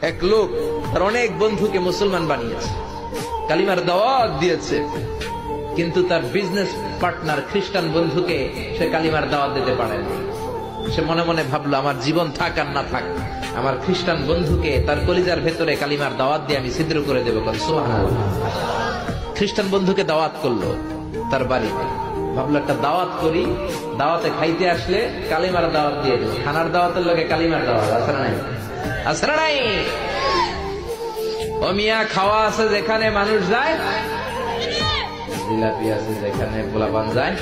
এক লোক তার অনেক বন্ধুকে মুসলমান বানিয়েছে, কালিমার দাওয়াত দিয়েছে, কিন্তু তার বিজনেস পার্টনার খ্রিস্টান বন্ধুকে সে কালিমার দাওয়াত দিতে পারে না। সে মনে মনে ভাবলো, আমার জীবন থাক আর না থাক, আমার খ্রিস্টান বন্ধুকে তার কলিজার ভেতরে কালিমার দাওয়াত দিয়ে আমি ছিদ্র করে দেবো। সুবহানাল্লাহ। খ্রিস্টান বন্ধুকে দাওয়াত করলো তার বাড়িতে, ভাবলো একটা দাওয়াত করি, দাওয়াতে খাইতে আসলে কালিমার দাওয়াত দিয়ে দেবো। খানার দাওয়াতের লোকে কালিমার দাওয়াত আছে না নাই? আছে না নাই? ও মিয়া, খাওয়া আছে যেখানে মানুষ যায়, জিলাপি আছে যেখানে পোলাপান যায়,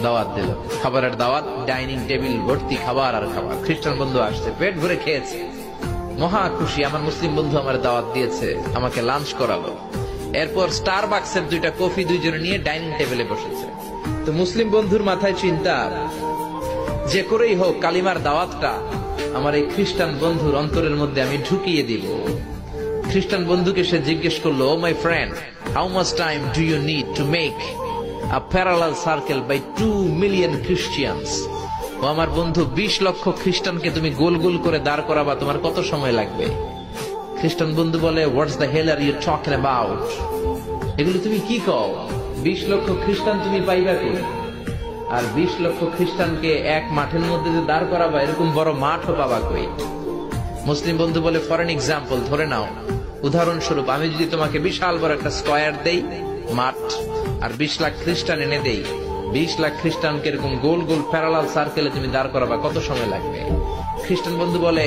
দাওয়াত দিল, খাবারের দাওয়াত, ডাইনিং টেবিল ভর্তি খাবার আর খাবার। খ্রিস্টান বন্ধু আসছে, পেট ভরে খেয়েছে, মহা খুশি, আমার মুসলিম বন্ধু আমার দাওয়াত দিয়েছে, আমাকে লাঞ্চ করালো। এরপর স্টারবাক্সের 2টা কফি দুইজনে নিয়ে ডাইনিং টেবিলে বসেছে। তো মুসলিম বন্ধুর মাথায় চিন্তা, যে করেই হোক কালিমার দাওয়াতটা আমার এই খ্রিস্টান বন্ধুর অন্তরের মধ্যে আমি ঢুকিয়ে দিব। খ্রিস্টান বন্ধুকে সে জিজ্ঞেস করলো, oh my friend, how much time do you need to make a parallel circle by 2 million Christians? ও আমার বন্ধু, 20 লক্ষ খ্রিস্টানকে তুমি গোল গোল করে দাঁড় করাবা, তোমার কত সময় লাগবে? খ্রিস্টান বন্ধু বলে, what's the hell are you talking about? এগুলো তুমি কি কও? 20 লক্ষ খ্রিস্টান তুমি পাইবা কই? আর 20 লক্ষ খ্রিস্টানকে এক মাঠের মধ্যে যে দাঁড় করাবা, এরকম বড় মাঠও পাবা কই? মুসলিম বন্ধু বলে, ফর এন এক্সাম্পল, ধরে নাও, উদাহরণস্বরূপ আমি যদি তোমাকে বিশাল বড় একটা স্কয়ার দেই, মাঠ, আর 20 লাখ খ্রিস্টান এনে দেই, 20 লাখ খ্রিস্টানকে এরকম গোল গোল প্যারালাল সার্কেলে তুমি দাঁড় করাবা, কত সময় লাগবে? খ্রিস্টান বন্ধু বলে,